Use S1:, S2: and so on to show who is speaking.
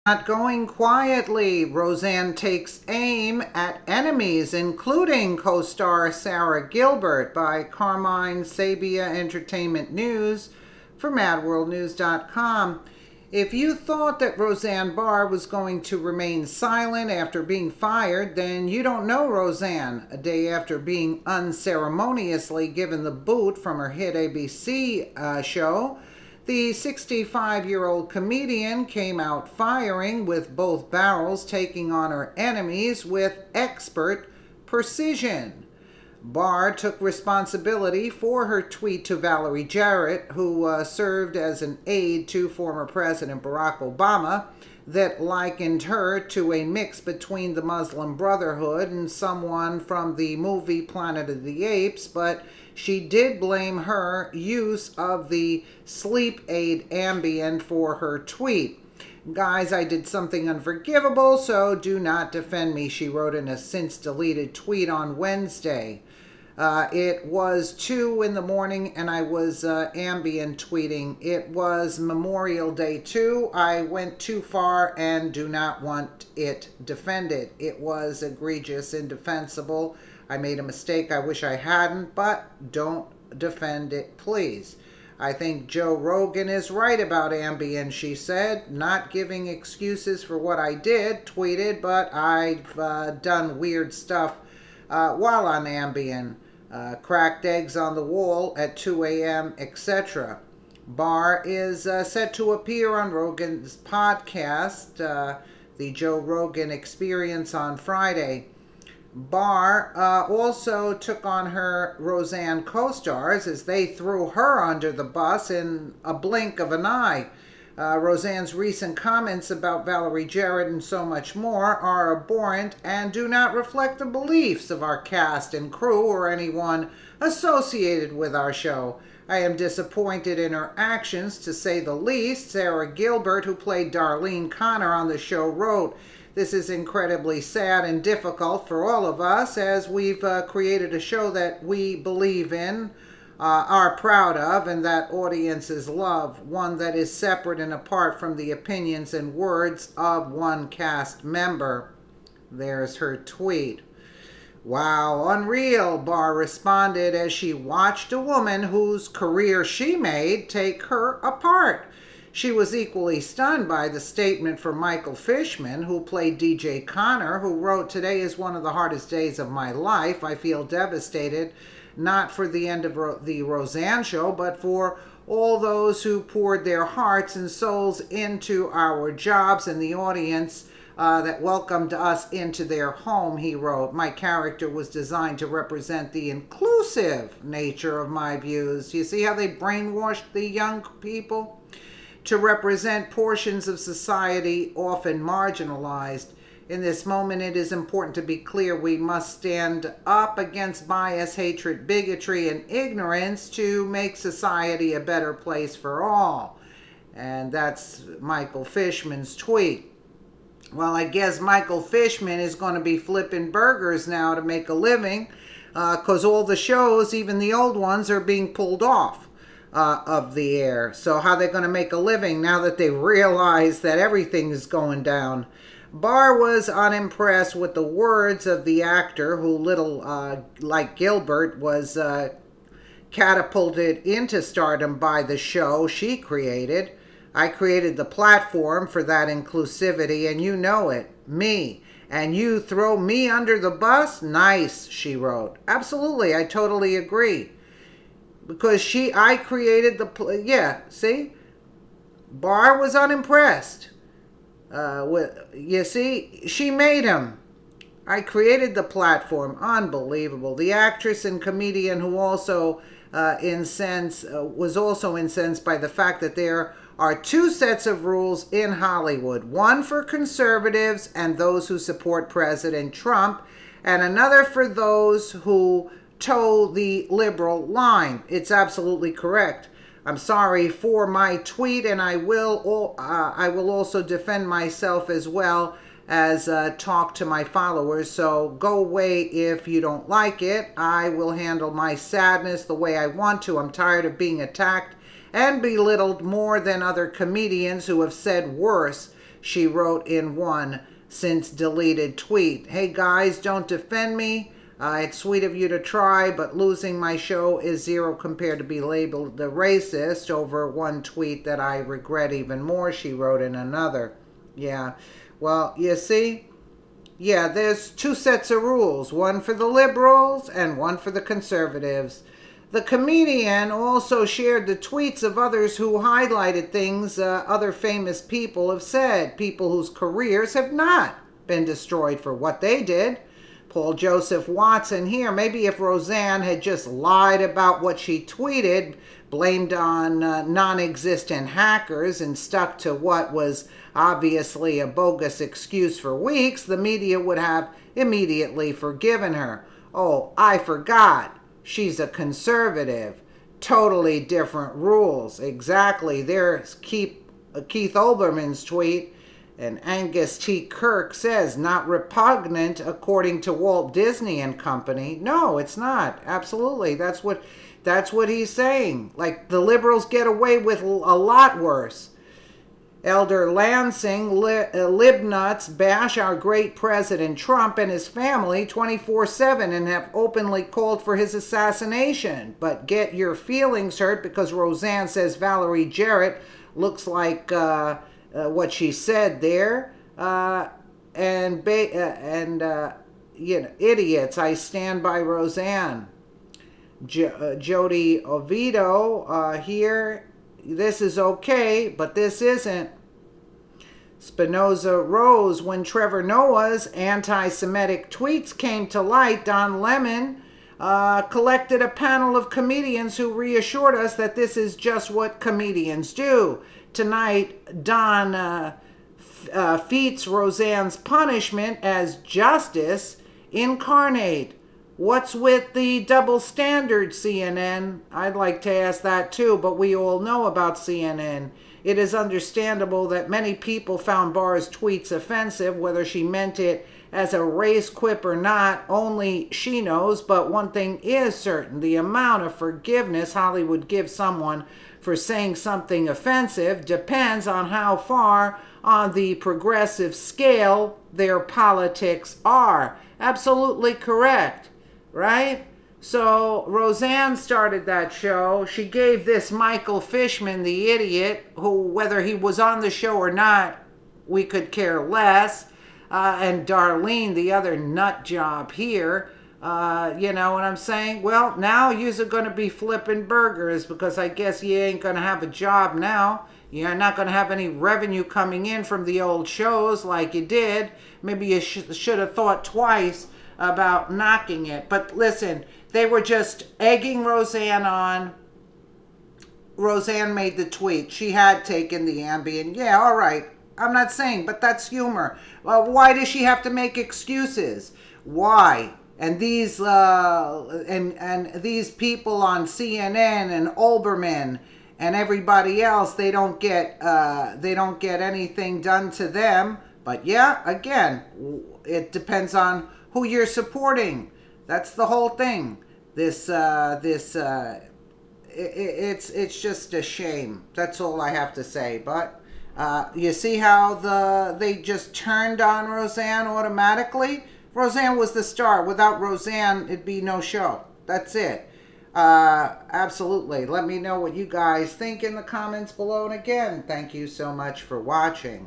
S1: Not going quietly, Roseanne takes aim at enemies, including co-star Sara Gilbert, by Carmine Sabia Entertainment News for MadWorldNews.com. If you thought that Roseanne Barr was going to remain silent after being fired, then you don't know Roseanne. A day after being unceremoniously given the boot from her hit ABC show, the 65-year-old comedian came out firing, with both barrels taking on her enemies with expert precision. Barr took responsibility for her tweet to Valerie Jarrett, who served as an aide to former President Barack Obama, that likened her to a mix between the Muslim Brotherhood and someone from the movie Planet of the Apes, but she did blame her use of the sleep aid Ambien for her tweet. "Guys, I did something unforgivable, so do not defend me," she wrote in a since-deleted tweet on Wednesday. It was 2 in the morning and I was Ambien tweeting. It was Memorial Day too. I went too far and do not want it defended. It was egregious, indefensible. I made a mistake. I wish I hadn't, but don't defend it, please. "I think Joe Rogan is right about Ambien," she said, "not giving excuses for what I did," tweeted, "but I've done weird stuff while on Ambien. Cracked eggs on the wall at 2 a.m., etc." Barr is set to appear on Rogan's podcast, The Joe Rogan Experience, on Friday. Barr also took on her Roseanne co-stars as they threw her under the bus in a blink of an eye. Roseanne's recent comments about Valerie Jarrett and so much more are abhorrent and do not reflect the beliefs of our cast and crew or anyone associated with our show. "I am disappointed in her actions, to say the least," Sara Gilbert, who played Darlene Connor on the show, wrote. "This is incredibly sad and difficult for all of us, as we've created a show that we believe in, are proud of, and that audiences love, one that is separate and apart from the opinions and words of one cast member." There's her tweet. "Wow, unreal," Barr responded as she watched a woman whose career she made take her apart. She was equally stunned by the statement from Michael Fishman, who played DJ Connor, who wrote, "Today is one of the hardest days of my life. I feel devastated, not for the end of the Roseanne show, but for all those who poured their hearts and souls into our jobs and the audience that welcomed us into their home," he wrote. "My character was designed to represent the inclusive nature of my views." You see how they brainwashed the young people? "To represent portions of society often marginalized. In this moment, it is important to be clear we must stand up against bias, hatred, bigotry, and ignorance to make society a better place for all." And that's Michael Fishman's tweet. Well, I guess Michael Fishman is going to be flipping burgers now to make a living, because all the shows, even the old ones, are being pulled off of the air. So how are they going to make a living now that they realize that everything is going down? Barr was unimpressed with the words of the actor who, like Gilbert, was catapulted into stardom by the show she created. "I created the platform for that inclusivity, and you know it. Me. And you throw me under the bus? Nice," she wrote. "Absolutely, I totally agree. Because I created yeah, see? Barr was unimpressed. You see, she made him. "I created the platform." Unbelievable. The actress and comedian who also was also incensed by the fact that there are 2 sets of rules in Hollywood. One for conservatives and those who support President Trump, and another for those who toe the liberal line. It's absolutely correct. I'm sorry for my tweet, and I will also defend myself as well as talk to my followers. So go away if you don't like it. I will handle my sadness the way I want to. I'm tired of being attacked and belittled more than other comedians who have said worse she wrote in one since deleted tweet. Hey guys, don't defend me. It's sweet of you to try, but losing my show is zero compared to be labeled a racist over one tweet that I regret even more, she wrote in another. Yeah, well, you see, yeah, there's two sets of rules, one for the liberals and one for the conservatives. The comedian also shared the tweets of others who highlighted things other famous people have said, people whose careers have not been destroyed for what they did. Paul Joseph Watson here. Maybe if Roseanne had just lied about what she tweeted, blamed on non-existent hackers, and stuck to what was obviously a bogus excuse for weeks, the media would have immediately forgiven her. Oh, I forgot. She's a conservative. Totally different rules. Exactly. There's Keith Olbermann's tweet. And Angus T. Kirk says, not repugnant according to Walt Disney and Company. No, it's not. Absolutely. That's what he's saying. Like, the liberals get away with a lot worse. Elder Lansing, libnuts bash our great President Trump and his family 24/7 and have openly called for his assassination. But get your feelings hurt because Roseanne says Valerie Jarrett looks like what she said there, idiots. I stand by Roseanne. Jody Oviedo here. This is okay, but this isn't. Spinoza Rose. When Trevor Noah's anti-Semitic tweets came to light, Don Lemon collected a panel of comedians who reassured us that this is just what comedians do. Tonight, Don feats Roseanne's punishment as justice incarnate. What's with the double standard, CNN? I'd like to ask that too, but we all know about CNN. It is understandable that many people found Barr's tweets offensive, whether she meant it as a race quip or not, only she knows, but one thing is certain, the amount of forgiveness Hollywood gives someone for saying something offensive depends on how far on the progressive scale their politics are. Absolutely correct, right? So Roseanne started that show. She gave this Michael Fishman, the idiot, who whether he was on the show or not, we could care less, and Darlene, the other nut job here, you know what I'm saying? Well, now you're going to be flipping burgers because I guess you ain't going to have a job now. You're not going to have any revenue coming in from the old shows like you did. Maybe you should have thought twice about knocking it. But listen, they were just egging Roseanne on. Roseanne made the tweet. She had taken the Ambien. Yeah, all right. I'm not saying, but that's humor. Well, why does she have to make excuses? Why? And these these people on CNN and Olbermann and everybody else, they don't get anything done to them. But yeah, again, it depends on who you're supporting. That's the whole thing. It's just a shame. That's all I have to say. But you see how they just turned on Roseanne automatically? Roseanne was the star. Without Roseanne, it'd be no show. That's it. Absolutely. Let me know what you guys think in the comments below. And again, thank you so much for watching.